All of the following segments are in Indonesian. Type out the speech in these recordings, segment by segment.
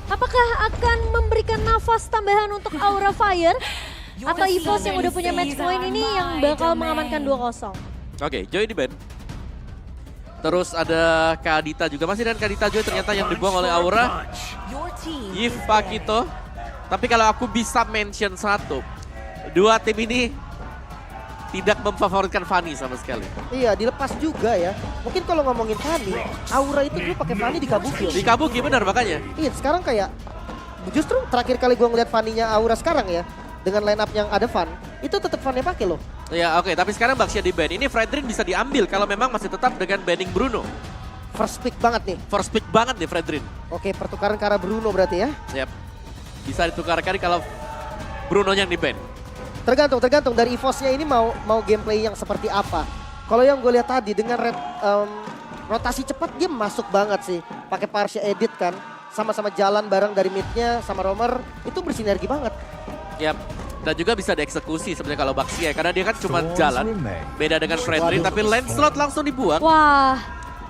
Apakah akan memberikan nafas tambahan untuk Aura Fire? Atau EVOS yang udah punya match point ini yang bakal mengamankan 2-0? Oke, Joy di ban. Terus ada Kadita juga. Masih dengan Kadita Joy ternyata yang dibuang oleh Aura. Yif Pakito. Tapi kalau aku bisa mention satu. Dua tim ini tidak memfavoritkan Fanny sama sekali. Iya, dilepas juga ya. Mungkin kalau ngomongin Fanny, Aura itu dulu pakai Fanny di Kabuki. Di Kabuki benar makanya. Iya, sekarang kayak justru terakhir kali gua ngeliat Fanny-nya Aura sekarang ya, dengan line up yang ada Fan, itu tetap Fan-nya pakai loh. Ya oke, tapi sekarang Baxia di ban. Ini Fredrin bisa diambil kalau memang masih tetap dengan banning Bruno. First pick banget nih. First pick banget nih Fredrin. Oke, pertukaran ke arah Bruno berarti ya. Yap. Bisa ditukarkan kalau Bruno yang di ban. Tergantung dari EVOS-nya ini mau gameplay yang seperti apa. Kalau yang gue lihat tadi dengan rotasi cepat dia masuk banget sih. Pakai Parsha Edit kan, sama-sama jalan bareng dari mid-nya sama Romer, itu bersinergi banget. Yap. Dan juga bisa dieksekusi sebenarnya kalau Baxia karena dia kan cuma jalan. Beda dengan Fredrin tapi Lancelot langsung dibuang. Wah,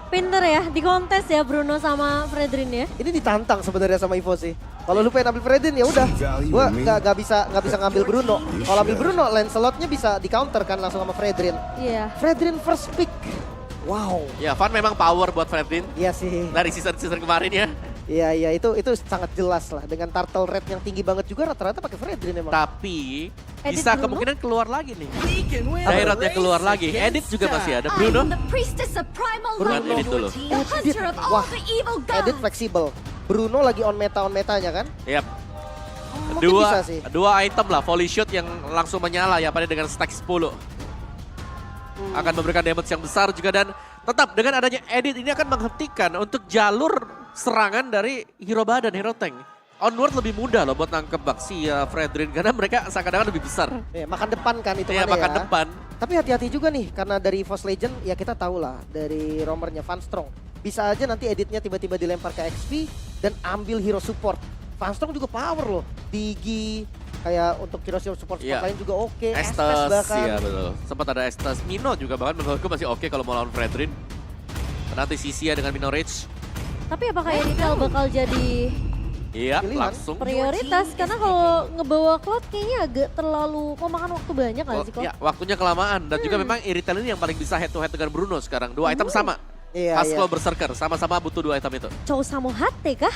pinter ya di kontes ya Bruno sama Fredrin ya. Ini ditantang sebenarnya sama EVOS sih. Kalau lu pengen ambil Fredrin ya udah, gua nggak bisa ngambil Bruno. Kalau ambil Bruno, Lancelotnya bisa di counter kan langsung sama Fredrin. Iya. Fredrin first pick, wow. Ya, Van memang power buat Fredrin Iya sih. dari season kemarin ya. Iya itu sangat jelas lah. Dengan turtle rate yang tinggi banget juga rata-rata pakai Fredrin emang. Tapi Edit bisa Bruno? kemungkinan keluar lagi nih. Daerahnya keluar lagi. Edit juga masih ada. Bruno. Bruno. Edit dulu. Edit, wah, Edit fleksibel. Bruno lagi on metanya kan? Yap. Mungkin bisa sih. Dua item lah, volley shot yang langsung menyala ya pada dengan stack 10. Akan memberikan damage yang besar juga dan tetap dengan adanya edit ini akan menghentikan untuk jalur serangan dari hero badan, hero tank. Onward lebih mudah loh buat nangkep Baxia, Fredrin karena mereka seakan-akan lebih besar. Ya, makan depan kan itu Iya, makan depan. Tapi hati-hati juga nih karena dari EVOS Legend ya kita tahu lah dari romernya Van Strong. Bisa aja nanti editnya tiba-tiba dilempar ke XP dan ambil hero support. Van Strong juga power loh. Digi, kayak untuk hero support Iya. lain juga oke. Estes, bahkan. iya betul. Sempat ada Estes. Mino juga bahkan menurutku masih oke kalau mau lawan Fredrin. Nanti Sisia dengan Mino Rage. Tapi apakah Eritel bakal jadi Iya, Pilihan. langsung. prioritas? Karena kalau ngebawa Cloud kayaknya agak terlalu memakan waktu banyak nggak sih Cloud? Ya, waktunya kelamaan. Dan juga memang Iritel ini yang paling bisa head to head dengan Bruno sekarang. Dua item sama. Iya, Pas iya. kalau Berserker, sama-sama butuh dua item itu. Chow sama Hate kah?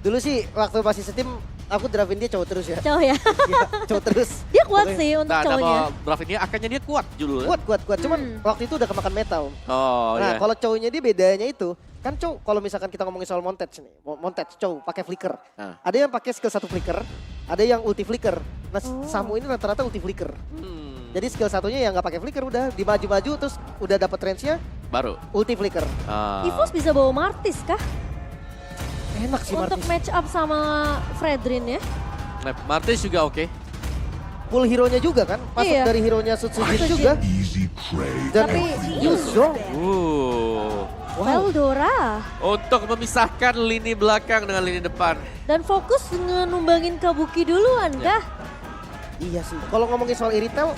Dulu sih waktu masih setim aku draftin dia cowok terus ya. Chow ya. Iya, cowok terus. Dia kuat Pokoknya sih untuk Nah, cowoknya. mau draft ini akhirnya dia kuat dulu. Kuat. Cuman waktu itu udah kemakan meta Om. Oh Nah iya. kalau cowoknya dia bedanya itu. Kan Chow kalau misalkan kita ngomongin soal montage nih. Montage Chow pakai flicker. Nah. Ada yang pakai skill 1 flicker. Ada yang ulti flicker. Nah Samu ini rata-rata ulti flicker. Jadi skill satunya yang nggak pakai flicker udah dimaju-maju terus udah dapet range-nya Baru. ulti flicker. EVOS bisa bawa Martis kah? Enak sih Untuk Martis. match up sama Fredrin ya? Nah, Martis juga oke. Full hero-nya juga kan. Masuk Iya. dari hero-nya Sutsujin Sutsujin. juga. Dan Tapi- Yuzong. Veldora. Untuk memisahkan lini belakang dengan lini depan. Dan fokus ngenumbangin Kabuki duluan Ya. kah? Iya sih. Kalau ngomongin soal Iritel,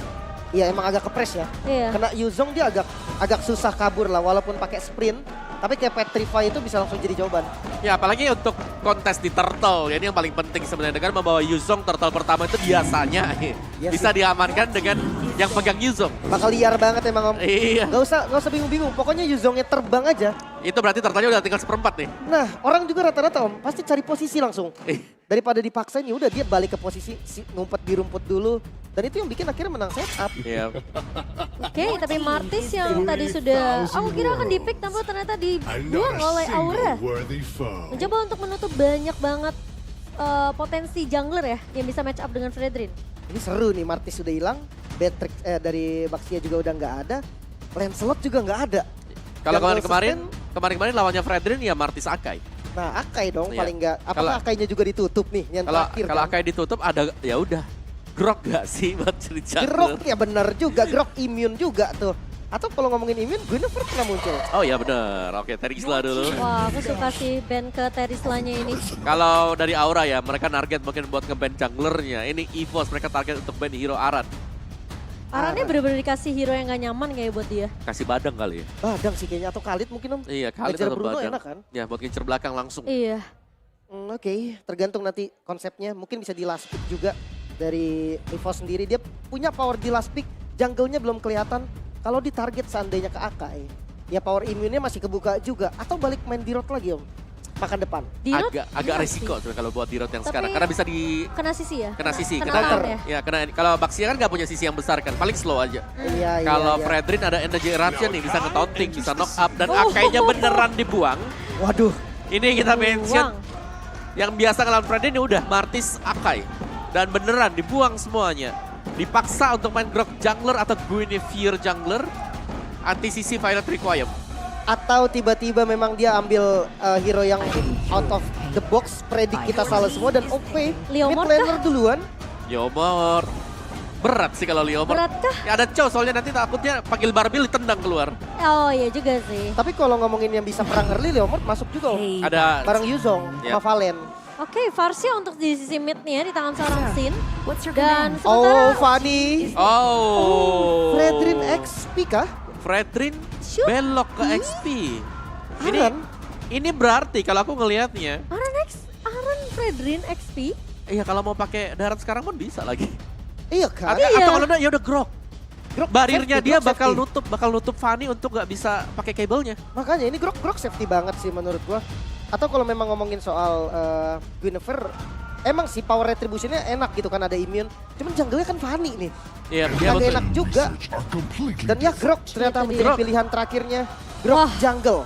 ya emang agak kepres ya. Iya. Kena Yuzong dia agak susah kabur lah walaupun pakai sprint. Tapi kayak Petrify itu bisa langsung jadi jawaban. Ya apalagi untuk kontes di Turtle. Ya, ini yang paling penting sebenarnya. Dengan membawa Yuzong Turtle pertama itu biasanya Iya bisa sih. diamankan dengan yang pegang Yuzong. Bakal liar banget emang Om. Iya. Gak usah bingung-bingung. Pokoknya Yuzongnya terbang aja. Itu berarti Turtle-nya udah tinggal 1/4 nih. Nah orang juga rata-rata Om pasti cari posisi langsung. Eh, Daripada dipaksain ya udah dia balik ke posisi ngumpet di rumput dulu. Dan itu yang bikin akhirnya menang setup. Iya. Oke, tapi Martis yang tadi sudah aku kira akan di-pick tapi ternyata dibuang oleh Aura. Mencoba untuk menutup banyak banget potensi jungler ya yang bisa match up dengan Fredrin. Ini seru nih, Martis sudah hilang, Beatrix dari Baxia juga udah nggak ada, Lancelot juga nggak ada. Kalau Jungle kemarin lawannya Fredrin ya Martis Akai. Nah Akai dong Iya. paling nggak, apakah Kalau- Akainya juga ditutup nih yang terakhir Kalau kan? Akai ditutup ada ya udah. Grok gak sih buat cerita? Grok ya benar juga, Grok immune juga tuh. Atau kalau ngomongin immune, Guinevere pernah muncul. Oh ya bener. Oke, Terisla dulu. Wah, aku suka sih band ke Terislanya ini. Kalau dari Aura ya, mereka target mungkin buat nge-ban junglernya. Ini EVOS, mereka target untuk ban hero Aran. Arannya bener-bener dikasih hero yang gak nyaman kayak buat dia. Kasih badang kali ya. Badang sih kayaknya, atau Khalid mungkin Om. Iya, kali Ngejar atau Bruno badang. enak kan? Ya, buat ngincer belakang langsung. Iya. Oke, tergantung nanti konsepnya. Mungkin bisa di last pick juga dari EVOS sendiri. Dia punya power di last pick, jungle-nya belum kelihatan. Kalau di target seandainya ke Akai, ya power imunnya masih kebuka juga. Atau balik main di road lagi Om, makan depan. Dirot Agak resiko sebenarnya kalau buat Dirot yang Tapi sekarang. Karena bisa di kena sisi ya? kena sisi. Kena Kena, arm ya? ya, kena, kalau Baxia kan nggak punya sisi yang besar kan, paling slow aja. Iya, Kalau iya. Fredrin ada energy eruption nih, bisa nge-taunting, bisa knock up. Dan Oh. Akainya beneran dibuang. Waduh, Ini kita mention, Buang. yang biasa ngelawan Fredrin ini udah Martis Akai. Dan beneran dibuang semuanya. Dipaksa untuk main Grok jungler atau Guinevere jungler. Anti-sisi Violet Requiem. atau tiba-tiba memang dia ambil hero yang out of the box, predik kita salah semua dan OP. Leomord Mid laner duluan. Leomord. Berat sih kalau Leomord. Berat kah? Ya ada Chow soalnya nanti takutnya panggil Barbil ditendang keluar. Oh iya juga sih. Tapi kalau ngomongin yang bisa perang early, Leomord masuk juga Om. Ada Bareng Yuzong Ya. sama Valen. Oke, Farsia untuk di sisi midnya di tangan seorang Sin. What's your Dan command? sementara Oh, Fanny. Oh. Fredrin XP kah? Fredrin Shoot. belok ke XP. Ini Aran? ini berarti kalau aku ngelihatnya, Aran Fredrin XP. iya kalau mau pakai darat sekarang pun bisa lagi. Iya kan? Iya. Atau kalau enggak ya udah Grok. Grok Barirnya safety, dia Grok bakal safety. nutup Fanny untuk nggak bisa pakai kabelnya. Makanya ini Grok safety banget sih menurut gua. Atau kalau memang ngomongin soal Guinevere, emang sih power retributionnya enak gitu kan, ada immune. Cuman jungle-nya kan Fanny nih. Iya, dia Agak betul. enak juga. Dan ya Grok ternyata Itu menjadi dia. pilihan terakhirnya. Grok Wah. jungle.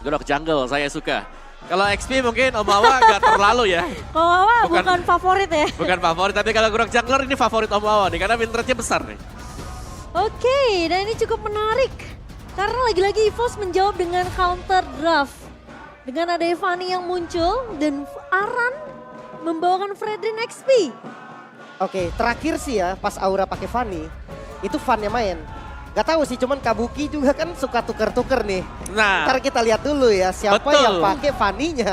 Grok jungle saya suka. Kalau XP mungkin Omawa nggak terlalu ya. Kalau Wawa Bukan- bukan favorit ya. Bukan favorit, tapi kalau Grok jungler ini favorit Omawa nih karena win rate-nya besar nih. Oke, dan ini cukup menarik. Karena lagi-lagi EVOS menjawab dengan counter draft. Dengan ada Fanny yang muncul dan Aran membawakan Fredrin XP. Oke, terakhir sih ya pas Aura pakai Fanny, itu Fannya main. Gak tahu sih, cuman Kabuki juga kan suka tuker-tuker nih. Nah, Ntar kita lihat dulu ya siapa Betul. yang pakai Fanny-nya.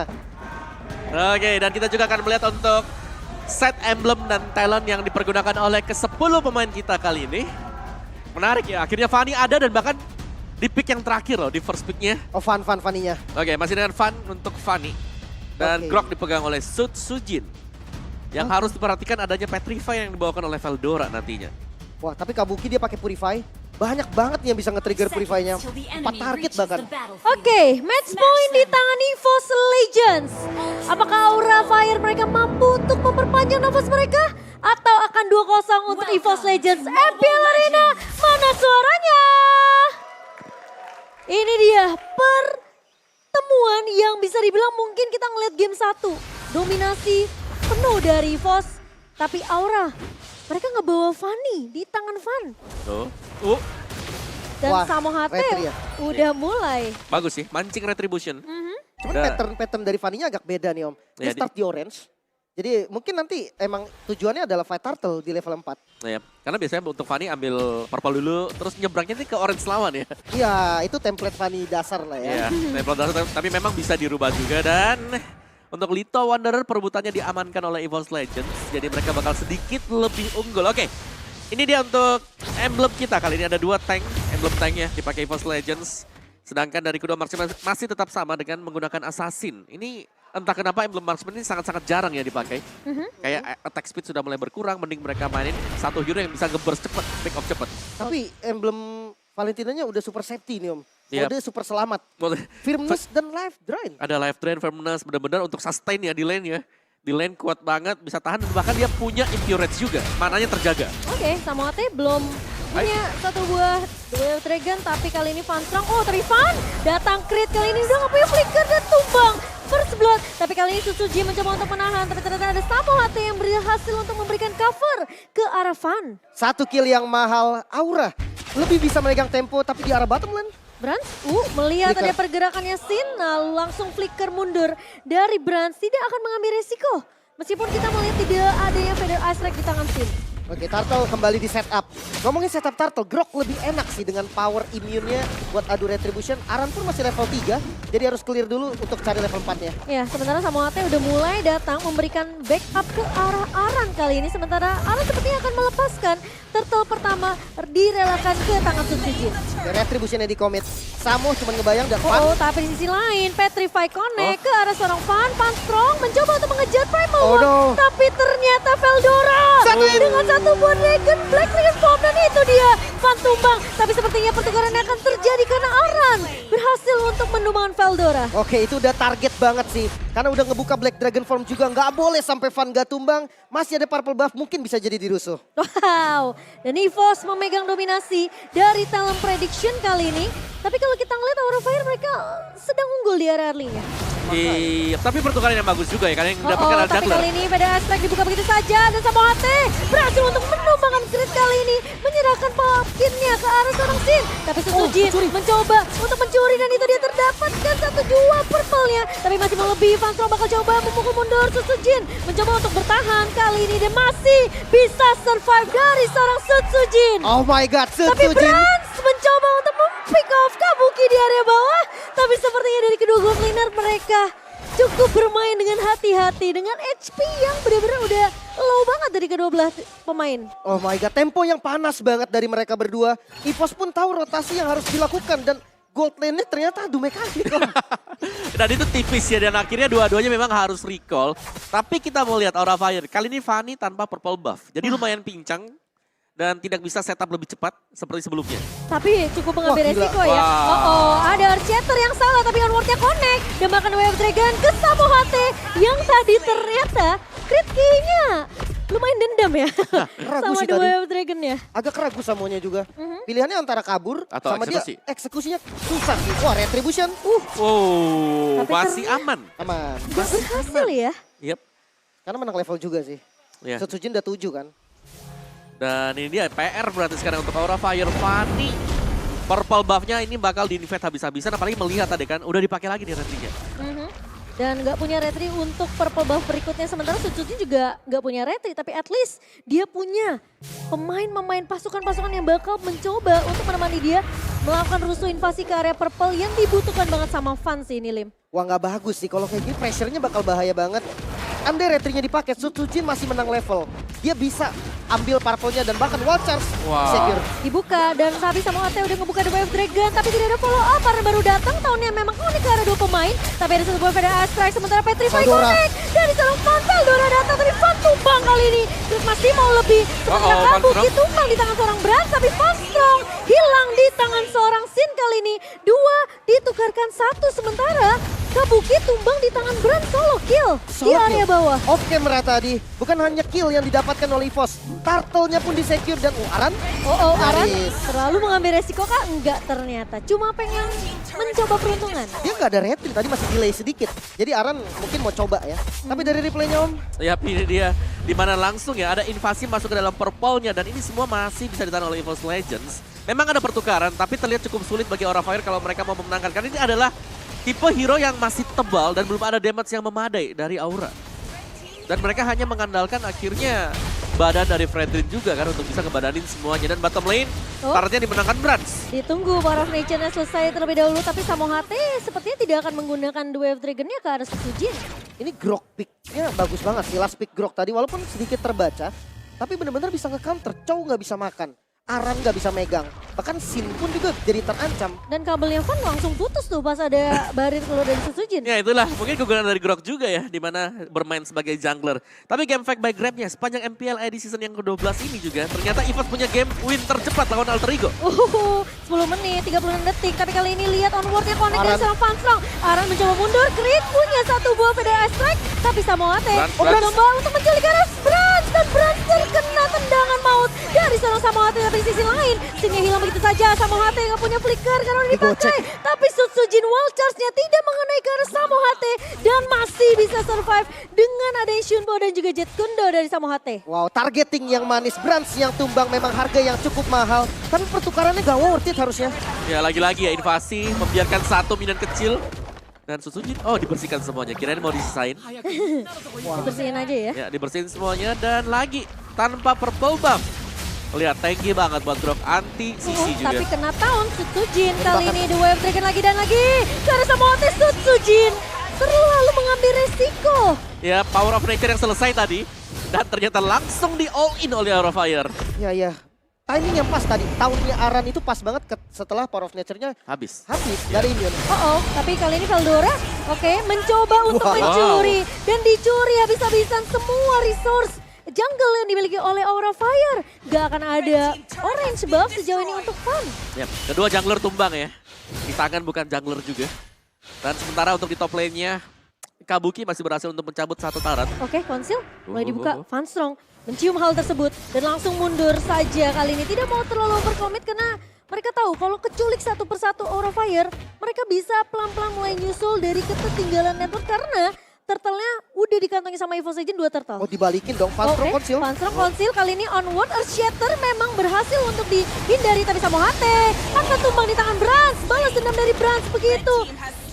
oke, dan kita juga akan melihat untuk set emblem dan talent yang dipergunakan oleh ke-10 pemain kita kali ini. Menarik ya, akhirnya Fanny ada dan bahkan di pick yang terakhir loh, di first picknya. Oh, Fanny-nya. Oke, masih dengan Fan untuk Fanny. Dan Oke. Grok dipegang oleh Sujin. Yang harus diperhatikan adanya Petrify yang dibawakan oleh Veldora nantinya. Wah, tapi Kabuki dia pakai Purify. Banyak banget nih yang bisa nge-trigger Purify-nya. 4 target bahkan. Oke, match point di tangan EVOS Legends. Apakah Aura Fire mereka mampu untuk memperpanjang nafas mereka? Atau akan 2-0 untuk EVOS Legends MPL Arena? Mana suaranya? Ini dia pertemuan yang bisa dibilang mungkin kita ngeliat game 1. Dominasi penuh dari EVOS. Tapi Aura, mereka ngebawa Fanny di tangan Van. Tuh. Dan Wah, Samo Hate retri ya? udah mulai. Bagus sih, mancing retribution. Cuman Udah. pattern dari Fanny-nya agak beda nih Om. Dia Iya, start di orange. Jadi mungkin nanti emang tujuannya adalah fight turtle di level 4. Nah, ya. Karena biasanya untuk Fanny ambil purple dulu, terus nyebrangnya nih ke orange lawan ya. Iya, itu template Fanny dasar lah ya. Iya, level dasar, tapi memang bisa dirubah juga. Dan untuk Lito Wanderer perebutannya diamankan oleh EVOS Legends. Jadi mereka bakal sedikit lebih unggul. Oke, ini dia untuk emblem kita. Kali ini ada 2 tank, emblem tanknya dipakai EVOS Legends. Sedangkan dari kedua marksman masih tetap sama dengan menggunakan assassin. Ini entah kenapa emblem marksman ini sangat-sangat jarang ya dipakai. Kayak attack speed sudah mulai berkurang, mending mereka mainin satu hero yang bisa nge-burst cepet, pick off cepet. Tapi emblem Valentinanya udah super safety nih Om. Yap. Mode super selamat. Firmness dan life drain. Ada life drain, firmness, benar-benar untuk sustain ya di lane ya. Di lane kuat banget, bisa tahan, dan bahkan dia punya impurage juga, mananya terjaga. Oke, Samo Hate belum punya satu buah Duel Dragon, tapi kali ini Van Strong, oh Trivan datang crit kali ini udah gak punya flicker dan tumbang first blood. Tapi kali ini Susuji mencoba untuk menahan, tapi ternyata ada Samo Hate yang berhasil untuk memberikan cover ke arah Van. 1 kill yang mahal, Aura lebih bisa megang tempo tapi di arah bottom lane. Brans, melihat Flicker. ada pergerakannya Sin, lalu langsung flicker mundur dari Brans, tidak akan mengambil resiko. Meskipun kita melihat tidak adanya Feather Ice Strike di tangan Sin. Oke, Turtle kembali di setup. Ngomongin setup Turtle, Grok lebih enak sih dengan power immune-nya buat adu Retribution. Aran pun masih level 3, jadi harus clear dulu untuk cari level 4-nya. Ya, sementara Samoate udah mulai datang memberikan backup ke arah Aran kali ini. Sementara Aran sepertinya akan melepaskan Turtle pertama direlakan ke tangan Sutsujin. Retribution-nya di commit. Samo cuma ngebayang dan Fan. Oh, tapi di sisi lain Petrify connect ke arah seorang Fan Strong mencoba untuk mengejar Primal Oh, One. no. Tapi ternyata Veldora dengan satu buat Dragon Black Dragon Bomb dan itu dia Fan tumbang. Tapi sepertinya pertukaran akan terjadi karena Aran berhasil untuk menumbangkan Veldora. Oke, itu udah target banget sih. Karena udah ngebuka Black Dragon Form juga, nggak boleh sampai Fan gak tumbang. Masih ada purple buff, mungkin bisa jadi dirusuh. Wow, dan EVOS memegang dominasi dari talent prediction kali ini. Tapi kalau kita ngeliat Aura Fire mereka sedang unggul di area early-nya. Iya, tapi pertukaran yang bagus juga ya, karena yang dapatkan ada Tapi jungler. kali ini pada aspek dibuka begitu saja dan Samoate berhasil untuk menumbangkan crit kali ini. Menyerahkan pumpkinnya ke arah seorang Sin. Tapi Sutsujin mencoba untuk mencuri dan itu dia terdapatkan 1-2 purple-nya. Tapi masih melebihi, Fan Strong bakal coba memukul mundur Sutsujin. Mencoba untuk bertahan kali ini dia masih bisa survive dari seorang Sutsujin. Oh my god, Tapi Sutsujin. Brans mencoba untuk pick off Kabuki di area bawah. Tapi sepertinya dari kedua gold laner mereka cukup bermain dengan hati-hati. Dengan HP yang benar-benar udah low banget dari kedua belah pemain. Oh my god, tempo yang panas banget dari mereka berdua. EVOS pun tahu rotasi yang harus dilakukan dan gold lane-nya ternyata adu mekanik. Dan itu tipis ya, dan akhirnya dua-duanya memang harus recall. Tapi kita mau lihat Aura Fire, kali ini Fanny tanpa purple buff. Jadi lumayan pincang dan tidak bisa setup lebih cepat seperti sebelumnya. Tapi cukup mengambil Wah, gila. resiko ya. Wah. Ada Archater yang salah tapi onward-nya connect. Dan bahkan Wave Dragon ke Samoate yang tadi ternyata crit key-nya lumayan dendam ya. Ragu Sama sih dua tadi. Wave Dragon ya. Agak ragu Samonya juga. Pilihannya antara kabur Atau sama eksekusi. dia eksekusinya susah sih. Wah, Retribution. Wow, Tapi masih ternyata- aman. Aman. Gak berhasil ya. Yep. Karena menang level juga sih. Ya. Sutsujin udah 7 kan. Dan ini dia PR berarti sekarang untuk Aura Fire Fanny. Purple buff-nya ini bakal di-invade habis-habisan, apalagi melihat tadi kan udah dipakai lagi nih retrinya. Dan nggak punya retri untuk purple buff berikutnya. Sementara Sutsujin juga nggak punya retri. Tapi at least dia punya pemain-pemain pasukan-pasukan yang bakal mencoba untuk menemani dia melakukan rusuh invasi ke area purple yang dibutuhkan banget sama fans ini, Lim. Wah, nggak bagus sih. Kalau kayak gini pressure-nya bakal bahaya banget. Andai retrinya dipakai, Sutsujin masih menang level. Dia bisa ambil purple-nya dan bahkan wall charge Wow. secure. Dibuka dan Sabi sama Ate udah ngebuka The Wave Dragon. Tapi tidak ada follow up karena baru datang. Tahunnya memang unik ke arah dua pemain. Tapi ada satu buah pada Astrike. Sementara Petrify Veldora. connect. Dari seorang Fan Veldora datang. Tapi Fan tumbang kali ini. Terus masih mau lebih. Sementara Uh-oh, Fan Kabuki Strong. tumbang di tangan seorang Brand. Tapi Fan Strong hilang di tangan seorang Sin kali ini. Dua ditukarkan satu. Sementara Kabuki tumbang di tangan Brand solo kill. Di Solo area kill. bawah. Off camera tadi. Bukan hanya kill yang didapatkan oleh EVOS. Turtle-nya pun di-secure dan Aran. Oh, Aran Nyaris. terlalu mengambil resiko kah? Enggak ternyata. Cuma pengen mencoba peruntungan. Dia nggak ada retri, tadi masih delay sedikit. Jadi Aran mungkin mau coba ya. Tapi dari replaynya Om, Ya, ini dia di mana langsung ya ada invasi masuk ke dalam purple-nya dan ini semua masih bisa ditahan oleh EVOS Legends. Memang ada pertukaran tapi terlihat cukup sulit bagi Aura Fire kalau mereka mau memenangkan karena ini adalah tipe hero yang masih tebal dan belum ada damage yang memadai dari Aura. Dan mereka hanya mengandalkan akhirnya badan dari Fredrin juga kan untuk bisa ngebadanin semuanya. Dan bottom lane Oh. targetnya dimenangkan Brans. Ditunggu Power of Nature-nya selesai terlebih dahulu. Tapi Samohate sepertinya tidak akan menggunakan The Wave Dragon-nya ke arah Sutsujin. ini Grok pick-nya bagus banget sih. Last pick Grok tadi walaupun sedikit terbaca. Tapi benar-benar bisa nge-counter. Chow nggak bisa makan. Aran nggak bisa megang. Bahkan Sin pun juga jadi terancam. Dan kabelnya Fan langsung putus tuh pas ada Barir keluar dari Sutsujin. Ya itulah mungkin kegunaan dari Grok juga ya di mana bermain sebagai jungler. Tapi game fact by Grabnya sepanjang MPL di season yang ke-12 ini juga ternyata EVOS punya game win tercepat lawan Alter Ego. 10 menit, 36 detik. Tapi kali ini lihat onward-nya connect dari Aran. seorang Fan Strong. Aran mencoba mundur, Crit punya satu buah PDA Strike. Tapi Samohate Brans. mencoba untuk menculik arah Brans. Dan Brans terkena tendangan maut dari seorang Samohate. Tapi di sisi lain, Sinnya hilang begitu saja. Samohate nggak punya flicker karena udah dipakai. Tapi Sutsujin wall charge-nya tidak mengenai ke arah Samohate. Dan masih bisa survive dengan adanya Shunbo dan juga Jet Kundo dari Samohate. Wow, targeting yang manis. Brans yang tumbang memang harga yang cukup mahal. Tapi pertukarannya gak worth it harusnya. Ya lagi-lagi ya invasi membiarkan satu minion kecil Dan Sutsujin, oh dibersihkan semuanya. Kirain mau disisain. Bersihin aja ya. Ya, dibersihin semuanya dan lagi tanpa purple buff. Lihat, tanky banget buat Grok anti CC juga. Tapi kena tahun Sutsujin kali ini The Wave Dragon lagi dan lagi. Karena sama Otis Sutsujin terlalu mengambil resiko. Ya, Power of Nature yang selesai tadi. Dan ternyata langsung di all in oleh Aura Fire. Ya. Timing yang pas tadi. Tahunnya Aran itu pas banget setelah Power of Nature-nya Habis. dari Immune. Tapi kali ini Veldora mencoba untuk mencuri. Dan dicuri habis-habisan semua resource jungle yang dimiliki oleh Aura Fire. Gak akan ada orange buff sejauh ini untuk Fan. Yap, kedua jungler tumbang ya. Di tangan bukan jungler juga. Dan sementara untuk di top lane-nya, Kabuki masih berhasil untuk mencabut satu turret. Oke, konsil mulai dibuka. Funstrong mencium hal tersebut dan langsung mundur saja kali ini. Tidak mau terlalu overcommit karena mereka tahu kalau keculik satu persatu Aura Fire, mereka bisa pelan-pelan mulai nyusul dari ketertinggalan network karena turtle-nya udah dikantongi sama EVOS Legend 2 turtle. Oh dibalikin dong, Funstrong konsil. Funstrong konsil kali ini onward, Earth Shatter memang berhasil untuk dihindari tapi Samohate akan tumbang di tangan Brans. Balas dendam dari Brans begitu.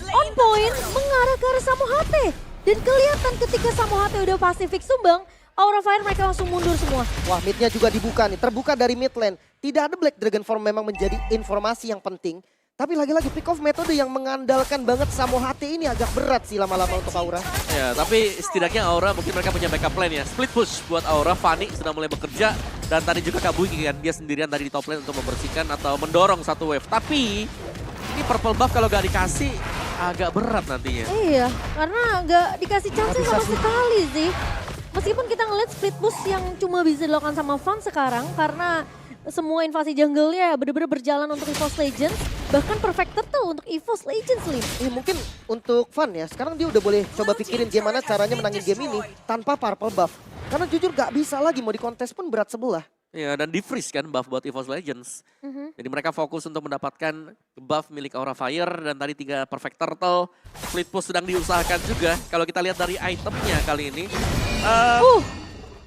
On point mengarah ke arah Samohate. Dan kelihatan ketika Samohate udah Pacific sumbang, Aura Fire mereka langsung mundur semua. Wah, midnya juga dibuka nih, terbuka dari mid lane. Tidak ada Black Dragon Form memang menjadi informasi yang penting. Tapi lagi-lagi pick off metode yang mengandalkan banget Samohate ini agak berat sih lama-lama untuk Aura. Ya, tapi setidaknya Aura mungkin mereka punya backup plan ya. Split push buat Aura, Fanny sudah mulai bekerja. Dan tadi juga Kabuki kan, dia sendirian tadi di top lane untuk membersihkan atau mendorong satu wave. Tapi ini purple buff kalau gak dikasih agak berat nantinya. Iya, karena gak dikasih chance sama sekali sih. Meskipun kita ngeliat split push yang cuma bisa dilakukan sama Fan sekarang karena semua invasi jungle-nya bener-bener berjalan untuk EVOS Legends. Bahkan perfect turtle untuk EVOS Legends, Lim. Mungkin untuk Fan ya, sekarang dia udah boleh coba pikirin gimana caranya menangin game ini tanpa purple buff. Karena jujur gak bisa lagi, mau di kontes pun berat sebelah. Ya, dan di-freeze kan buff buat EVOS Legends. Jadi mereka fokus untuk mendapatkan buff milik Aura Fire dan tadi 3 perfect turtle. Split push sedang diusahakan juga. Kalau kita lihat dari itemnya kali ini.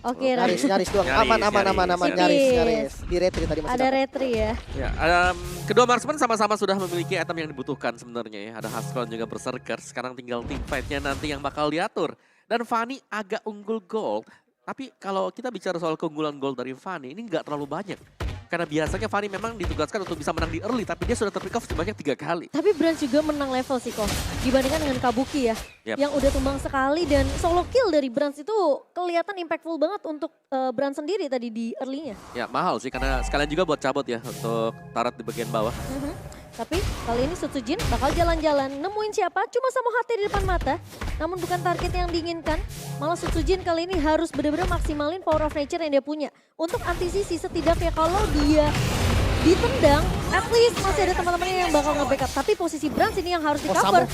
Oke, nyaris doang. Aman. Nyaris. Di retri tadi masih ada dapat. retri ya. Ya, kedua marksman sama-sama sudah memiliki item yang dibutuhkan sebenarnya ya. Ada Huskon juga Berserker. Sekarang tinggal team fight-nya nanti yang bakal diatur. Dan Fanny agak unggul gold. Tapi kalau kita bicara soal keunggulan gold dari Fanny, ini nggak terlalu banyak. Karena biasanya Fanny memang ditugaskan untuk bisa menang di early, tapi dia sudah terpick off sebanyak 3 kali. Tapi Brans juga menang level sih kok, dibandingkan dengan Kabuki ya. Yep. Yang udah tumbang sekali dan solo kill dari Brans itu kelihatan impactful banget untuk Brans sendiri tadi di early-nya. Ya mahal sih, karena sekalian juga buat cabut ya untuk turret di bagian bawah. Tapi kali ini Sutsujin bakal jalan-jalan, nemuin siapa? Cuma Samohate di depan mata. Namun bukan target yang diinginkan. Malah Sutsujin kali ini harus benar-benar maksimalin power of nature yang dia punya. Untuk anti sisi setidaknya kalau dia ditendang, at least masih ada teman-temannya yang bakal nge-backup. Tapi posisi Brans ini yang harus di-cover.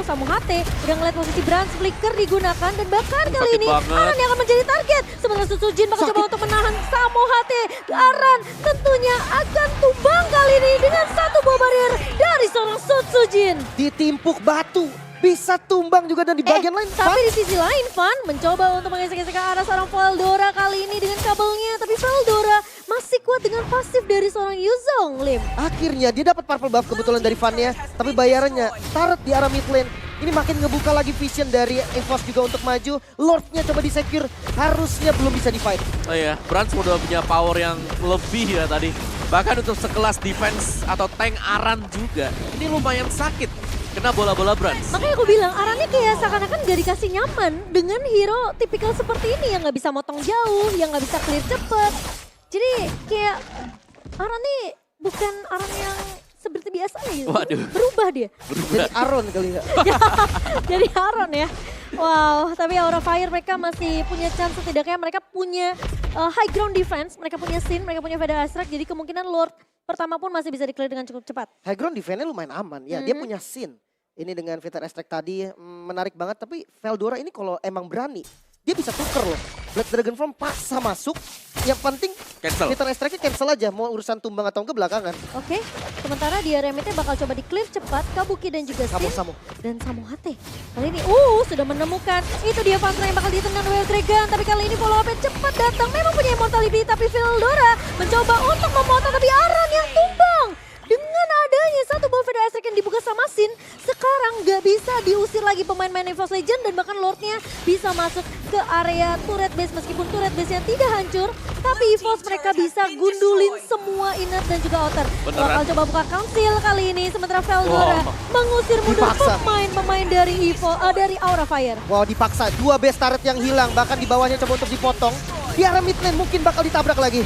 Samohate udah ngeliat posisi Brans, flicker digunakan. Dan bahkan kali ini Aran yang akan menjadi target. Sementara Sutsujin bakal coba untuk menahan Samohate. Aran tentunya akan tumbang kali ini dengan satu buah barrier dari seorang Sutsujin. Ditimpuk batu. Bisa tumbang juga dan di bagian lain. Tapi di sisi lain Fan mencoba untuk menggesek-gesek ke arah seorang Veldora kali ini dengan kabelnya. Tapi Veldora masih kuat dengan pasif dari seorang Yuzong, Lim. Akhirnya dia dapat purple buff kebetulan dari Fan-nya. Tapi bayarannya turret di arah mid lane. Ini makin ngebuka lagi vision dari EVOS juga untuk maju. Lord-nya coba di-secure. Harusnya belum bisa di-fight. Oh iya, Brans udah punya power yang lebih ya tadi. Bahkan untuk sekelas defense atau tank Aran juga. Ini lumayan sakit. Kena bola-bola Brans. Makanya aku bilang Arannya kayak seakan-akan gak dikasih nyaman dengan hero tipikal seperti ini yang gak bisa motong jauh, yang gak bisa clear cepet. Jadi kayak Aran nih bukan Aran yang seperti biasanya gitu. Waduh. Berubah dia. Jadi Aron kali ya. Jadi Aron ya. Wow, tapi Aura Fire mereka masih punya chance setidaknya. Mereka punya high ground defense, mereka punya Sin, mereka punya Veda Astrak. Jadi kemungkinan Lord pertama pun masih bisa di-clear dengan cukup cepat. High ground defense-nya lumayan aman. Ya, dia punya Sin. Ini dengan Veda Astrak tadi menarik banget. Tapi Veldora ini kalau emang berani, dia bisa tuker loh. Black Dragon Form paksa masuk. Yang penting Veda Astraknya cancel aja. Mau urusan tumbang atau enggak belakangan. Oke, sementara dia remitnya bakal coba di-clear cepat. Kabuki dan juga Sin. Dan Samohate. Kali ini sudah menemukan. Itu dia Fantra yang bakal ditendang Wave Dragon. Tapi kali ini follow up-nya cepat datang. Memang punya immortality. Tapi Veldora mencoba untuk memotong. Tapi Aran yang tumbang. Dengan adanya satu buah Veda Astrek yang dibuka sama Sin, sekarang nggak bisa diusir lagi pemain-pemain EVOS Legend dan bahkan Lordnya bisa masuk ke area turret base meskipun turret base-nya tidak hancur. Tapi EVOS mereka bisa gundulin semua inner dan juga outer. Beneran. Bakal coba buka council kali ini sementara Veldora mengusir mundur Dipaksa. pemain-pemain dari dari Aura Fire. Wow, dipaksa. 2 base turret yang hilang, bahkan di bawahnya coba untuk dipotong. Di arah mid lane mungkin bakal ditabrak lagi.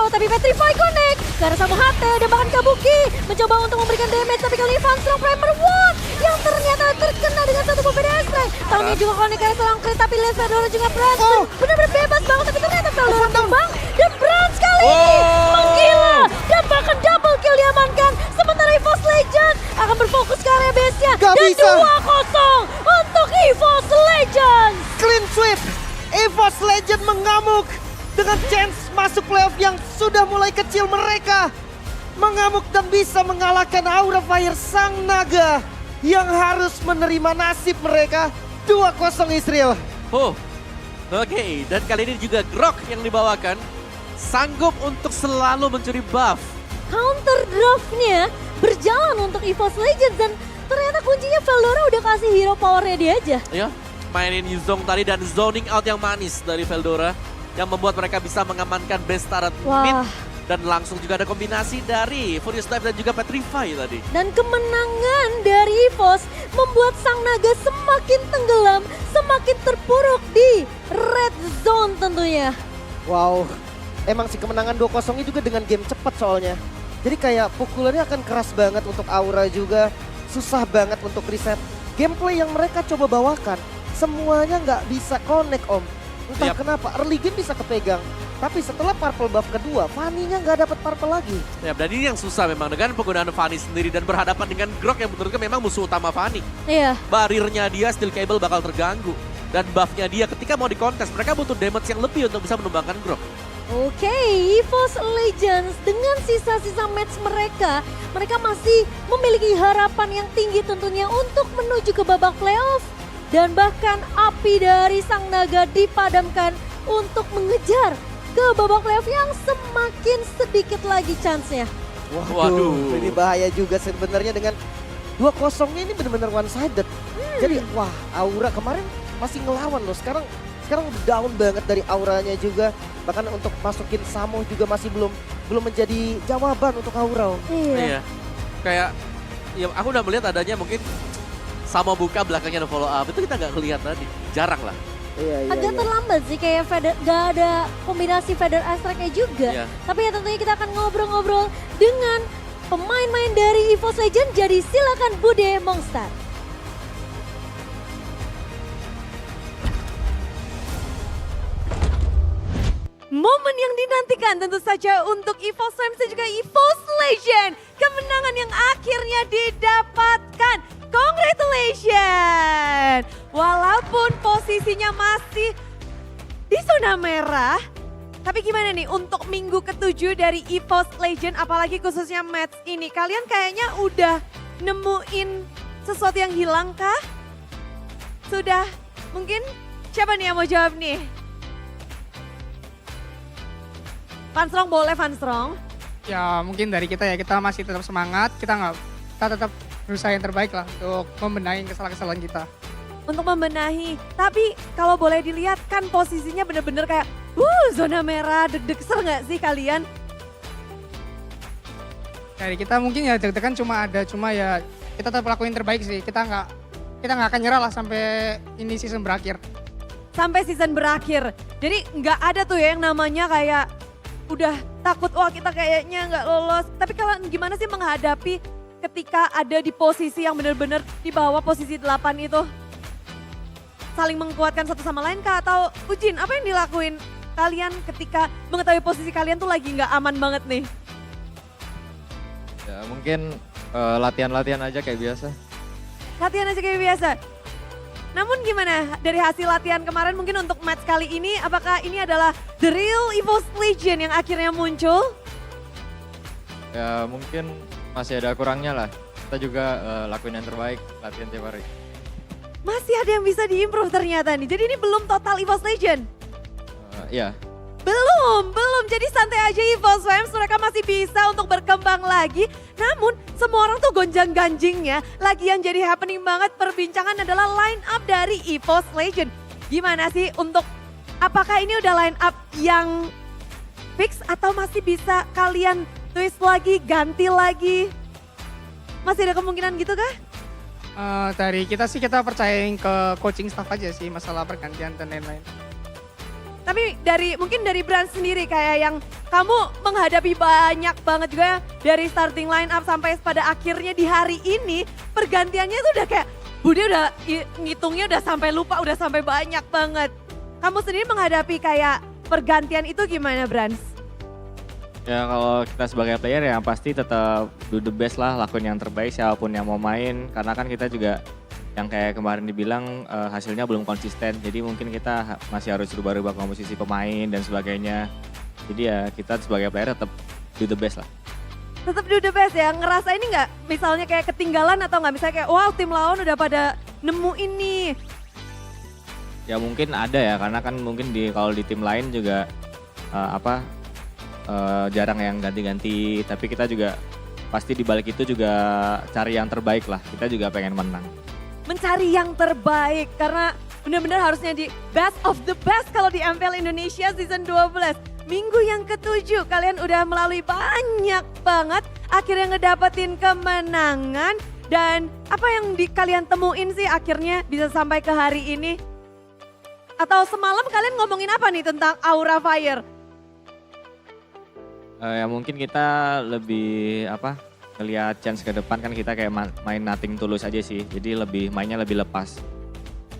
Tapi Petrify connect karena sama Hate dan bahkan Kabuki mencoba untuk memberikan damage, tapi kali ini Van Strong Primer One yang ternyata terkena dengan satu pemain Astrek. Tahunnya juga connect karena selang crit, tapi lihat Veldora juga Brans. Benar-benar bebas banget, tapi ternyata Veldora terbang dan Brans kali ini menggila dan bahkan double kill diamankan. Sementara EVOS Legend akan berfokus ke area base-nya Gak dan bisa. 2-0 untuk EVOS Legend. Clean sweep. EVOS Legend mengamuk dengan chance masuk playoff yang sudah mulai kecil. Mereka mengamuk dan bisa mengalahkan Aura Fire Sang Naga yang harus menerima nasib mereka. 2-0 Israel. Oke, dan kali ini juga Grok yang dibawakan sanggup untuk selalu mencuri buff. Counter draftnya berjalan untuk EVOS Legends dan ternyata kuncinya Veldora udah kasih hero powernya dia aja. Ya, mainin Yuzong tadi dan zoning out yang manis dari Veldora yang membuat mereka bisa mengamankan base turret mid. Dan langsung juga ada kombinasi dari Furious Dive dan juga Petrify tadi. Dan kemenangan dari EVOS membuat Sang Naga semakin tenggelam, semakin terpuruk di red zone tentunya. Wow, emang sih kemenangan 2-0 ini juga dengan game cepat soalnya. Jadi kayak pukulannya akan keras banget untuk Aura juga. Susah banget untuk reset. Gameplay yang mereka coba bawakan, semuanya nggak bisa connect Om. Entah kenapa, early game bisa kepegang. Tapi setelah purple buff kedua, Fanny-nya nggak dapat purple lagi. Ya, dan ini yang susah memang dengan penggunaan Fanny sendiri dan berhadapan dengan Grok yang menurutku memang musuh utama Fanny. Iya. Barirnya dia, steel cable bakal terganggu. Dan buffnya dia ketika mau dikontes, mereka butuh damage yang lebih untuk bisa menumbangkan Grok. Oke, EVOS Legends dengan sisa-sisa match mereka masih memiliki harapan yang tinggi tentunya untuk menuju ke babak playoff. Dan bahkan api dari Sang Naga dipadamkan untuk mengejar ke babak playoff yang semakin sedikit lagi chance-nya. Waduh. Ini bahaya juga sebenarnya dengan 2-0-nya ini benar-benar one-sided. Jadi wah, Aura kemarin masih ngelawan loh. Sekarang down banget dari Auranya juga. Bahkan untuk masukin Samo juga masih belum menjadi jawaban untuk Aura. Iya. Kayak ya aku udah melihat adanya mungkin Samo buka belakangnya ada follow up. Itu kita nggak ngelihat tadi. Jarang lah. Iya, Agak terlambat sih kayak gak ada kombinasi Feather Astrek-nya juga. Iya. Tapi ya tentunya kita akan ngobrol-ngobrol dengan pemain-pemain dari EVOS Legend. Jadi silakan Bude Mongstar. Momen yang dinantikan tentu saja untuk EVOS Flames dan juga EVOS Legend. Kemenangan yang akhirnya didapatkan. Congratulations! Walaupun posisinya masih di zona merah, tapi gimana nih untuk minggu ke-7 dari EVOS Legend, apalagi khususnya match ini. Kalian kayaknya udah nemuin sesuatu yang hilang kah? Sudah? Mungkin siapa nih yang mau jawab nih? Van Strong boleh, Van Strong. Ya mungkin dari kita ya, kita masih tetap semangat, kita tetap berusaha yang terbaik lah untuk membenahi kesalahan-kesalahan kita. Untuk membenahi, tapi kalau boleh dilihat kan posisinya bener-bener kayak zona merah, deg-deg ser nggak sih kalian? Dari kita mungkin ya deg-degan cuma ya kita tetap lakuin terbaik sih, kita nggak akan nyerah lah sampai ini season berakhir. Sampai season berakhir, jadi nggak ada tuh ya yang namanya kayak udah takut, wah kita kayaknya nggak lolos. Tapi kalian gimana sih menghadapi ketika ada di posisi yang benar-benar di bawah posisi 8 itu? Saling menguatkan satu sama lain kah? Atau Ujin, apa yang dilakuin kalian ketika mengetahui posisi kalian tuh lagi nggak aman banget nih? Ya mungkin latihan-latihan aja kayak biasa. Latihan aja kayak biasa. Namun gimana dari hasil latihan kemarin mungkin untuk match kali ini, apakah ini adalah the real EVOS Legend yang akhirnya muncul? Ya mungkin masih ada kurangnya lah. Kita juga lakuin yang terbaik, latihan tiap hari. Masih ada yang bisa diimprove ternyata nih. Jadi ini belum total EVOS Legend? Iya. Belum. Jadi santai aja EVOS Flames, mereka masih bisa untuk berkembang lagi. Namun semua orang tuh gonjang-ganjingnya. Lagi yang jadi happening banget perbincangan adalah line up dari EVOS Legend. Gimana sih untuk, apakah ini udah line up yang fix atau masih bisa kalian twist lagi, ganti lagi? Masih ada kemungkinan gitu kah? Dari kita sih kita percayain ke coaching staff aja sih masalah pergantian dan lain-lain. Tapi mungkin dari brand sendiri kayak yang kamu menghadapi banyak banget juga ya, dari starting line up sampai pada akhirnya di hari ini pergantiannya itu udah kayak Bude udah ngitungnya udah sampai lupa, udah sampai banyak banget. Kamu sendiri menghadapi kayak pergantian itu gimana, Brands? Ya kalau kita sebagai player ya pasti tetap do the best lah, lakuin yang terbaik siapapun yang mau main. Karena kan kita juga yang kayak kemarin dibilang hasilnya belum konsisten. Jadi mungkin kita masih harus rubah-rubah komposisi pemain dan sebagainya. Jadi ya kita sebagai player tetap do the best lah. Tetap do the best ya, ngerasa ini nggak misalnya kayak ketinggalan atau nggak misalnya kayak wow tim lawan udah pada nemu ini. Ya mungkin ada ya karena kan mungkin kalau di tim lain juga jarang yang ganti-ganti. Tapi kita juga pasti di balik itu juga cari yang terbaik lah. Kita juga pengen menang. Mencari yang terbaik karena benar-benar harusnya di best of the best kalau di MPL Indonesia season 12. Minggu yang ke-7 kalian udah melalui banyak banget akhirnya ngedapetin kemenangan. Dan apa yang kalian temuin sih akhirnya bisa sampai ke hari ini? Atau semalam kalian ngomongin apa nih tentang Aura Fire? Ya mungkin kita lebih ngelihat chance ke depan kan kita kayak main nothing tulus aja sih. Jadi mainnya lebih lepas.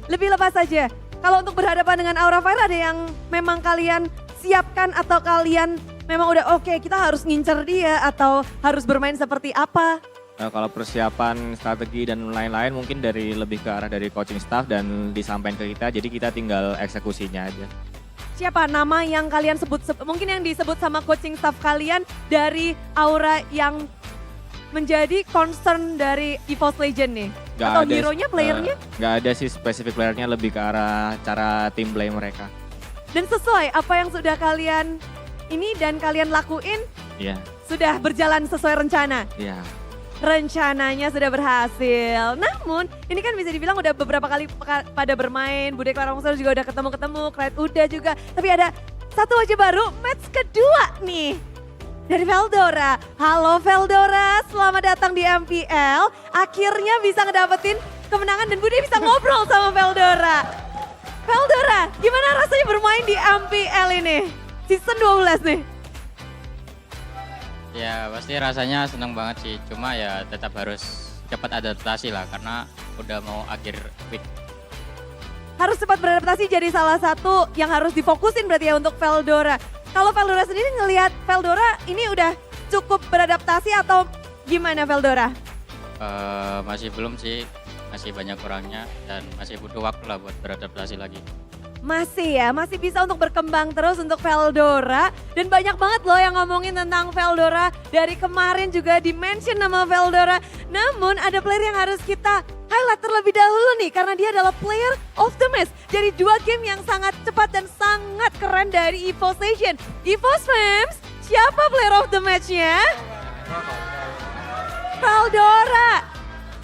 Lebih lepas aja. Kalau untuk berhadapan dengan Aura Fire ada yang memang kalian siapkan atau kalian memang udah oke, kita harus ngincer dia atau harus bermain seperti apa? Kalau persiapan strategi dan lain-lain mungkin lebih ke arah dari coaching staff dan disampaikan ke kita. Jadi kita tinggal eksekusinya aja. Siapa nama yang kalian sebut, mungkin yang disebut sama coaching staff kalian dari Aura yang menjadi concern dari EVOS Legend nih? Atau hero-nya, playernya? Gak ada sih spesifik playernya, lebih ke arah cara tim play mereka. Dan sesuai apa yang sudah kalian ini dan kalian lakuin, Iya. sudah berjalan sesuai rencana? Iya. Rencananya sudah berhasil. Namun ini kan bisa dibilang udah beberapa kali pada bermain. Bude Clara Monster juga udah ketemu-ketemu, Clyde udah juga. Tapi ada satu wajah baru, match kedua nih. Dari Veldora. Halo Veldora, selamat datang di MPL. Akhirnya bisa ngedapetin kemenangan dan Bude bisa ngobrol sama Veldora. Veldora, gimana rasanya bermain di MPL ini? Season 12 nih. Ya pasti rasanya seneng banget sih, cuma ya tetap harus cepat adaptasi lah karena udah mau akhir week. Harus cepat beradaptasi jadi salah satu yang harus difokusin berarti ya untuk Veldora. Kalau Veldora sendiri ngelihat Veldora ini udah cukup beradaptasi atau gimana Veldora? Masih belum sih, masih banyak kurangnya dan masih butuh waktu lah buat beradaptasi lagi. Masih ya, masih bisa untuk berkembang terus untuk Veldora. Dan banyak banget loh yang ngomongin tentang Veldora. Dari kemarin juga di-mention nama Veldora. Namun ada player yang harus kita highlight terlebih dahulu nih. Karena dia adalah player of the match. Dari 2 game yang sangat cepat dan sangat keren dari EVOS Legend. EVOS Fams, siapa player of the match-nya? Veldora.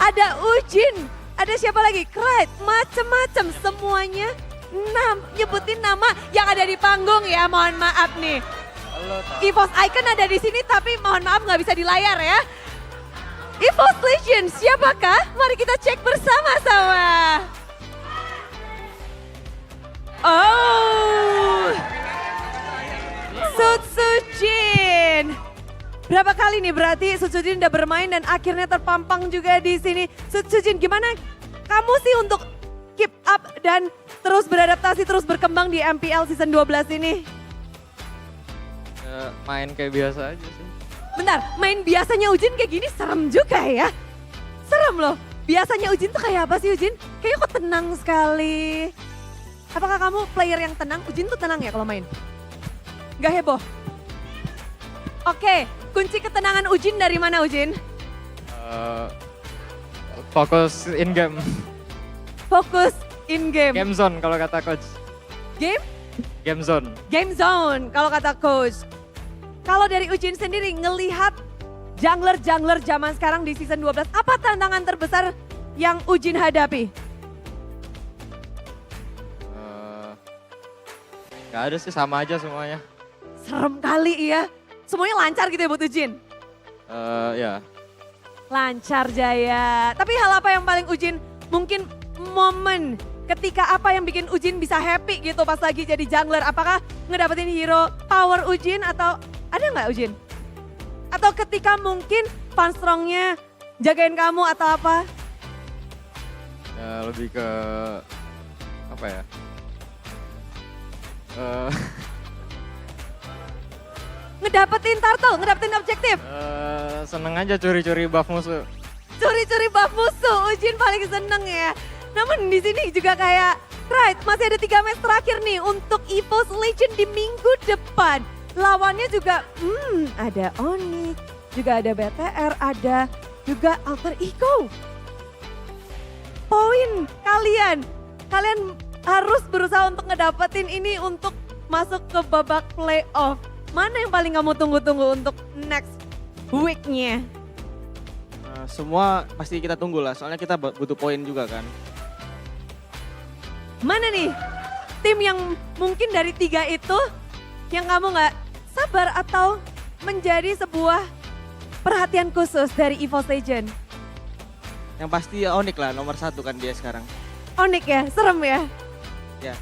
Ada Ujin, ada siapa lagi? Clyde, macem-macem semuanya. Nyebutin nama yang ada di panggung ya, mohon maaf nih. EVOS Icon ada di sini tapi mohon maaf nggak bisa di layar ya. EVOS Legend siapakah? Mari kita cek bersama-sama. Oh, Sutsujin. Berapa kali nih berarti Sutsujin udah bermain dan akhirnya terpampang juga di sini. Sutsujin gimana kamu sih untuk keep up dan terus beradaptasi, terus berkembang di MPL season 12 ini? Main kayak biasa aja sih. Bentar, main biasanya Ujin kayak gini serem juga ya? Serem loh. Biasanya Ujin tuh kayak apa sih Ujin? Kayaknya kok tenang sekali. Apakah kamu player yang tenang? Ujin tuh tenang ya kalau main? Gak heboh? Oke, kunci ketenangan Ujin dari mana Ujin? Fokus in game. Fokus in game. Game zone kalau kata coach. Game? Game zone. Game zone kalau kata coach. Kalau dari Ujin sendiri ngelihat jungler zaman sekarang di season 12. Apa tantangan terbesar yang Ujin hadapi? Gak ada sih, sama aja semuanya. Serem kali ya. Semuanya lancar gitu ya buat Ujin? Ya, Lancar Jaya. Tapi hal apa yang paling Ujin mungkin momen ketika apa yang bikin Ujin bisa happy gitu pas lagi jadi jungler? Apakah ngedapetin hero power Ujin atau ada nggak Ujin? Atau ketika mungkin fan strongnya jagain kamu atau apa? lebih ke apa ya? Ngedapetin turtle, ngedapetin objektif. Seneng aja curi-curi buff musuh. Curi-curi buff musuh, Ujin paling seneng ya. Namun di sini juga kayak, right, masih ada 3 match terakhir nih untuk EVOS Legend di minggu depan. Lawannya juga, ada Onyx, juga ada BTR, ada juga Alter Ego. Poin kalian harus berusaha untuk ngedapetin ini untuk masuk ke babak playoff. Mana yang paling kamu tunggu-tunggu untuk next week-nya? Semua pasti kita tunggu lah, soalnya kita butuh poin juga kan. Mana nih tim yang mungkin dari 3 itu yang kamu nggak sabar atau menjadi sebuah perhatian khusus dari EVOS Legend? Yang pasti ya Onyx lah, nomor 1 kan dia sekarang. Onyx ya, serem ya? Ya.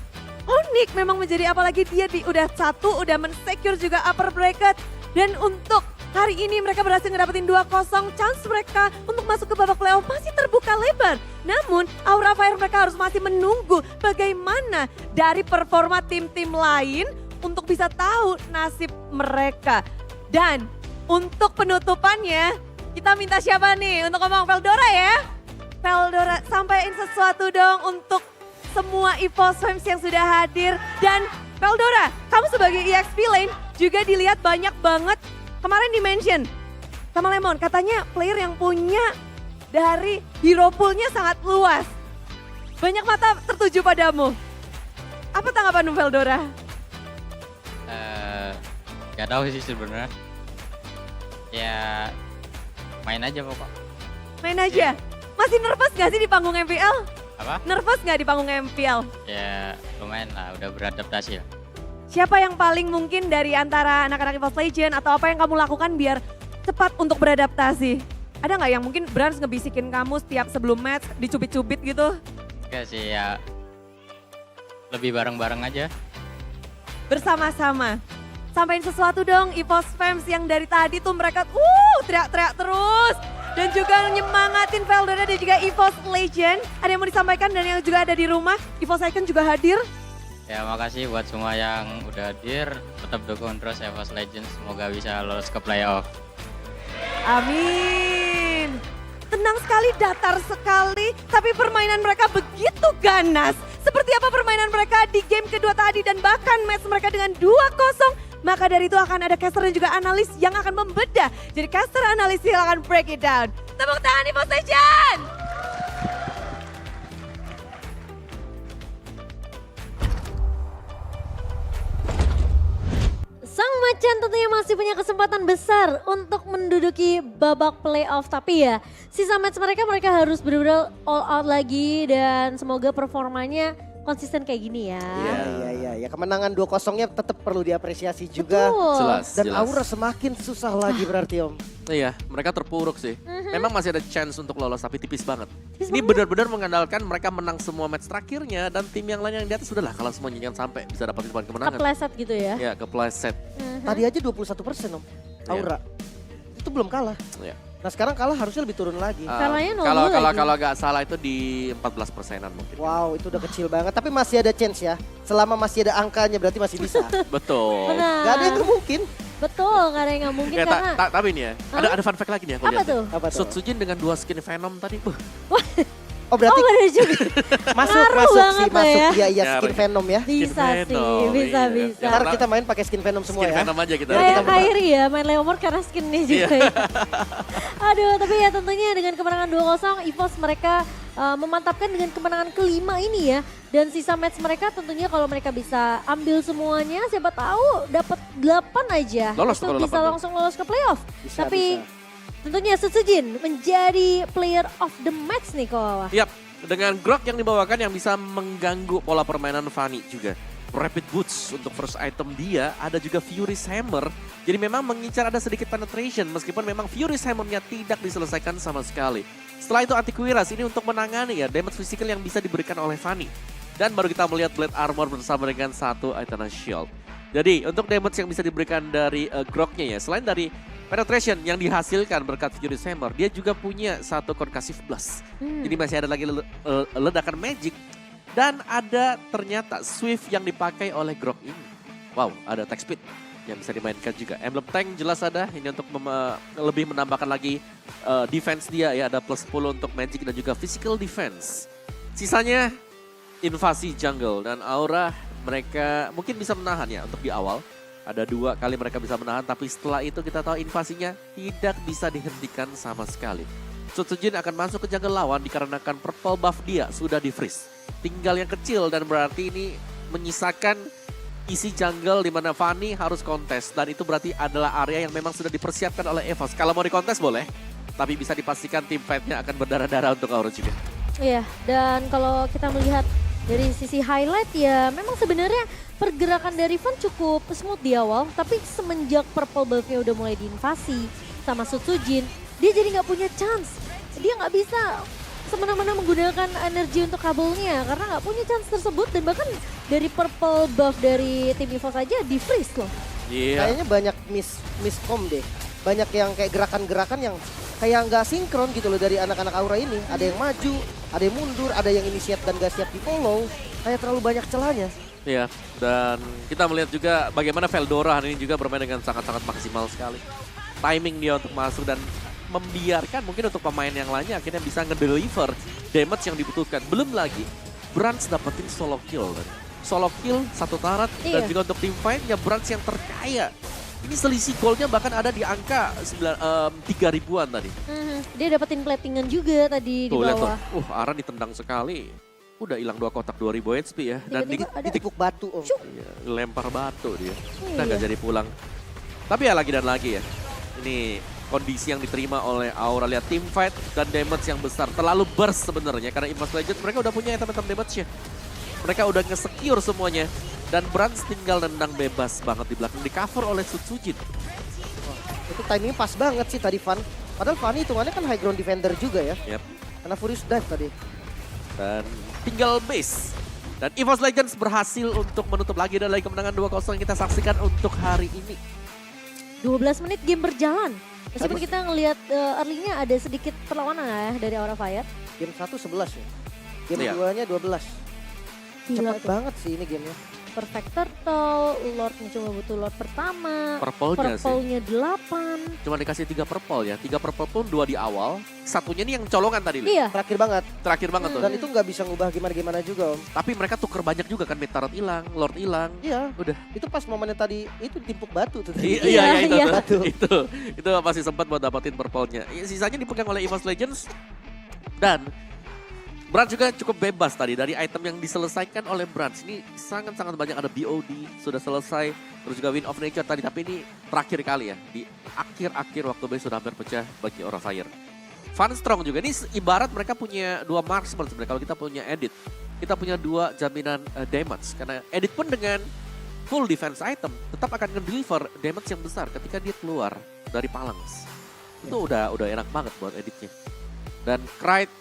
Onyx memang menjadi, apalagi dia udah 1, udah men-secure juga upper bracket. Dan untuk hari ini mereka berhasil ngedapetin 2-0, chance mereka untuk masuk ke babak playoff masih terbuka lebar. Namun Aura Fire mereka harus masih menunggu bagaimana dari performa tim-tim lain untuk bisa tahu nasib mereka. Dan untuk penutupannya kita minta siapa nih untuk ngomong? Veldora ya? Veldora, sampaikan sesuatu dong untuk semua EVOS fans yang sudah hadir. Dan Veldora, kamu sebagai EXP lane juga dilihat banyak banget. Kemarin di-mention sama Lemon, katanya player yang punya dari hero poolnya sangat luas. Banyak mata tertuju padamu. Apa tanggapan Veldora? Gak tahu sih sebenarnya. Ya main aja pokok. Main aja. Masih nervous gak sih di panggung MPL? Apa? Nervous gak di panggung MPL? Ya lumayan lah, udah beradaptasi lah. Siapa yang paling mungkin dari antara anak-anak EVOS Legend atau apa yang kamu lakukan biar cepat untuk beradaptasi? Ada nggak yang mungkin Brans ngebisikin kamu setiap sebelum match, dicubit-cubit gitu? Enggak sih ya, lebih bareng-bareng aja. Bersama-sama. Sampaikan sesuatu dong EVOS fans yang dari tadi tuh mereka teriak-teriak terus. Dan juga nyemangatin Veldora dan juga EVOS Legend. Ada yang mau disampaikan dan yang juga ada di rumah, EVOS Icon juga hadir. Ya makasih buat semua yang udah hadir, tetap dukung terus EVOS Legends, semoga bisa lolos ke playoff. Amin. Tenang sekali, datar sekali, tapi permainan mereka begitu ganas. Seperti apa permainan mereka di game kedua tadi dan bahkan match mereka dengan 2-0. Maka dari itu akan ada caster dan juga analis yang akan membedah. Jadi caster analis silakan break it down. Tepuk tangan EVOS Legend. Sang Macan tentunya masih punya kesempatan besar untuk menduduki babak playoff. Tapi ya sisa match mereka harus benar-benar all out lagi dan semoga performanya konsisten kayak gini ya. Iya. Kemenangan 2-0-nya tetap perlu diapresiasi juga. Betul. Jelas, Dan jelas. Aura semakin susah lagi berarti Om. Iya, mereka terpuruk sih. Memang masih ada chance untuk lolos tapi tipis banget. Tipis Ini banget. benar-benar mengandalkan mereka menang semua match terakhirnya dan tim yang lain yang di atas sudahlah kalau semuanya jangan sampai bisa dapat poin kemenangan. Kepleset gitu ya. Ya, kepleset. Tadi aja 21% Om. Aura. Itu belum kalah. Iya. Nah sekarang kalah harusnya lebih turun lagi. Kalahnya 0 Kalau lagi. nggak salah itu di 14%-an mungkin. Wow itu udah kecil banget. Tapi masih ada chance ya. Selama masih ada angkanya berarti masih bisa. Betul. Benar. Gak ada yang nggak mungkin. Betul, gak ada yang gak mungkin Ya, karena... tapi ini ya, ada fun fact lagi nih aku Apa lihat. tuh? Apa tuh? Sutsujin dengan 2 skin Venom tadi. Oh berarti Oh gak ada juga. masuk Ngaruh banget sih, tuh masuk. ya. Iya Ya, skin bener. Venom ya. Bisa sih, Venom, bisa. iya. Ntar kita main pakai skin Venom semua Skin ya. Venom aja kita. Kayak kita Kairi ya, main Leomord karena skinnya juga ya. Aduh, tapi ya tentunya dengan kemenangan 2-0, EVOS mereka memantapkan dengan kemenangan kelima ini ya. Dan sisa match mereka tentunya kalau mereka bisa ambil semuanya, siapa tahu dapat 8 aja. Lolos itu kalau bisa 8 tuh. langsung lolos ke playoff. Bisa, Tapi bisa. tentunya Sutsujin menjadi player of the match nih Kowawa. Yap, dengan Grok yang dibawakan yang bisa mengganggu pola permainan Fanny juga. Rapid Boots untuk first item dia, ada juga Fury's Hammer. Jadi memang mengincar ada sedikit penetration meskipun memang Fury's Hammer-nya tidak diselesaikan sama sekali. Setelah itu Antiquiras ini untuk menangani ya damage physical yang bisa diberikan oleh Fanny. Dan baru kita melihat Blade Armor bersama dengan satu Eternal Shield. Jadi untuk damage yang bisa diberikan dari Groknya ya, selain dari penetration yang dihasilkan berkat Fury's Hammer, dia juga punya satu Concussive Blast. Jadi masih ada lagi ledakan magic. Dan ada ternyata Swift yang dipakai oleh Grok ini. Wow, ada attack speed yang bisa dimainkan juga. Emblem Tank jelas ada, ini untuk lebih menambahkan lagi defense dia ya. Ada plus 10 untuk magic dan juga physical defense. Sisanya invasi jungle dan Aura mereka mungkin bisa menahan ya untuk di awal. Ada 2 kali mereka bisa menahan, tapi setelah itu kita tahu invasinya tidak bisa dihentikan sama sekali. Sutsujin akan masuk ke jungle lawan dikarenakan purple buff dia sudah di freeze. Tinggal yang kecil dan berarti ini menyisakan isi jungle di mana Fanny harus kontes. Dan itu berarti adalah area yang memang sudah dipersiapkan oleh EVOS. Kalau mau dikontes boleh, tapi bisa dipastikan tim fight-nya akan berdarah-darah untuk Aura juga. Iya, dan kalau kita melihat dari sisi highlight ya memang sebenarnya pergerakan dari Van cukup smooth di awal. Tapi semenjak purple buff-nya udah mulai diinvasi sama Sutsujin, dia jadi nggak punya chance. Dia nggak bisa semena-mena menggunakan energi untuk kabelnya karena nggak punya chance tersebut. Dan bahkan dari purple buff dari tim EVOS saja di freeze loh. Iya. Kayaknya banyak miscom deh. Banyak yang kayak gerakan-gerakan yang kayak nggak sinkron gitu loh dari anak-anak Aura ini. Ada yang maju, ada yang mundur, ada yang initiate dan gak siap di follow. Kayak terlalu banyak celahnya. Iya, dan kita melihat juga bagaimana Veldora hari ini juga bermain dengan sangat-sangat maksimal sekali. Timing dia untuk masuk dan membiarkan mungkin untuk pemain yang lainnya akhirnya bisa ngedeliver damage yang dibutuhkan. Belum lagi Brans dapetin solo kill. Solo kill 1 tarat dan juga untuk tim fight-nya Brans yang terkaya. Ini selisih goalnya bahkan ada di angka 3.000-an tadi. Dia dapetin platingan juga tadi di bawah. Tuh, Aran ditendang sekali. Udah hilang 2 kotak 2000 HP ya. Dan Ditikuk batu om. iya, lempar batu dia. Udah gak jadi pulang. Tapi ya lagi dan lagi ya. Ini kondisi yang diterima oleh Aura, lihat team fight dan damage yang besar. Terlalu burst sebenarnya karena Imos Legends mereka udah punya item-item damage-nya. Mereka udah nge-secure semuanya. Dan Brans tinggal nendang bebas banget di belakang, di cover oleh Sutsujin. Itu timingnya pas banget sih tadi Van. Padahal Van hitungannya kan high ground defender juga ya. Yep. Karena Furious dive tadi. Dan tinggal base. Dan EVOS Legends berhasil untuk menutup lagi dan lagi kemenangan 2-0 yang kita saksikan untuk hari ini. 12 menit game berjalan. Meskipun kita ngelihat early-nya ada sedikit perlawanan ya dari Aura Fire. Game 1 11 ya. Game Iya. 2-nya 12. Gila Cepet tuh. banget sih ini gamenya. Perfect Turtle, Lordnya cuma butuh Lord pertama. Purple-nya sih. Purple-nya 8. Cuma dikasih 3 purple ya. 3 purple pun 2 di awal. Satunya nih yang colongan tadi. Li. Iya. Terakhir banget. Terakhir banget tuh. Dan itu nggak bisa ngubah gimana-gimana juga om. Tapi mereka tuker banyak juga kan. Mid-turret hilang, Lord hilang. Iya. Udah. Itu pas momennya tadi itu timpuk batu tuh. Iya, tadi. itu, iya. tuh. itu masih sempat buat dapetin purple-nya. Sisanya dipegang oleh EVOS Legends. Dan Brans juga cukup bebas tadi dari item yang diselesaikan oleh Brans. Ini sangat-sangat banyak, ada BOD sudah selesai. Terus juga Wind of Nature tadi, tapi ini terakhir kali ya. Di akhir-akhir waktu base sudah hampir pecah bagi Aura Fire. Fun Strong juga, ini ibarat mereka punya 2 marksman sebenarnya. Kalau kita punya Edit, kita punya 2 jaminan damage. Karena Edit pun dengan full defense item tetap akan nge-deliver damage yang besar ketika dia keluar dari Phalanx. Itu udah enak banget buat Editnya. Dan Krite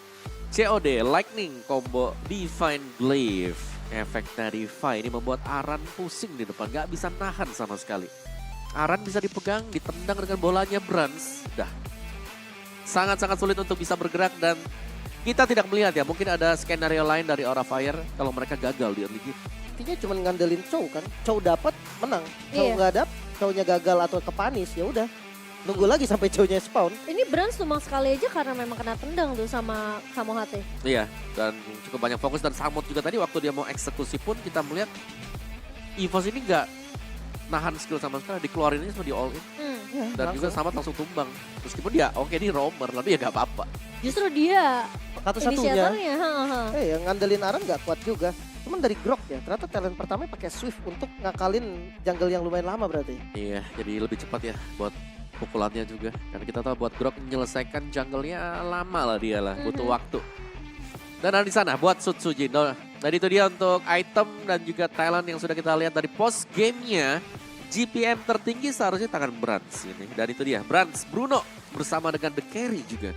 COD, Lightning, combo Divine Glaive. Efek dari Vi ini membuat Aran pusing di depan, gak bisa nahan sama sekali. Aran bisa dipegang, ditendang dengan bolanya Brans. Dah, sangat-sangat sulit untuk bisa bergerak dan kita tidak melihat ya, mungkin ada skenario lain dari Aura Fire kalau mereka gagal di early game. Intinya cuma ngandelin Chow kan. Chow dapat menang. Chow Iya. nggak dapet, Chow-nya gagal atau kepanis ya udah. Nunggu lagi sampai Chow-nya spawn. Ini Brans cuma sekali aja karena memang kena tendang tuh sama Samohate. Iya, dan cukup banyak fokus dan Samut juga tadi waktu dia mau eksekusi pun kita melihat EVOS ini nggak nahan skill sama sekali, dikeluarin aja sama di all in. Dan juga Samut langsung tumbang. Meskipun dia oke ini roamer, tapi ya nggak apa-apa. Justru dia Satu-satunya. inisiatornya. Yang ngandelin Aran nggak kuat juga. Cuman dari Grok ya, ternyata talent pertamanya pakai Swift untuk ngakalin jungle yang lumayan lama berarti. Iya, jadi lebih cepat ya buat pukulannya juga. Karena kita tahu buat Grok menyelesaikan jungle-nya lama lah dia lah, butuh waktu. Dan ada di sana buat Sutsujin. Dan itu dia untuk item dan juga talent yang sudah kita lihat dari post game-nya. GPM tertinggi seharusnya tangan Brans ini. Dan itu dia, Brans Bruno bersama dengan The Carry juga.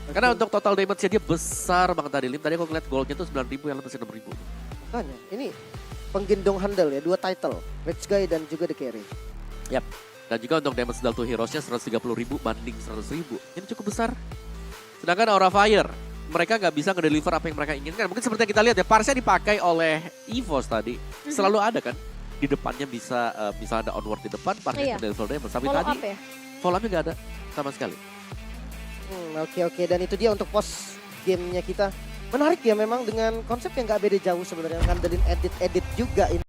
Karena untuk total damage-nya dia besar banget tadi. Tadi aku ngeliat gold-nya tuh 9.000 yang lebih 6.000. Makanya, ini penggendong handle ya, 2 title. Rich Guy dan juga The Carry. Yap. Dan juga untuk damage Delta Heroes-nya 130.000 banding 100.000. Ini cukup besar. Sedangkan Aura Fire, mereka nggak bisa ngedeliver apa yang mereka inginkan. Mungkin seperti yang kita lihat ya, Parsnya dipakai oleh EVOS tadi. Selalu ada kan. Di depannya bisa ada onward di depan, Parsnya deliver damage. Tapi Follow tadi, up ya? follow up-nya nggak ada sama sekali. Oke. Dan itu dia untuk post gamenya kita. Menarik ya memang dengan konsep yang nggak beda jauh sebenarnya. Ngandelin edit-edit juga ini.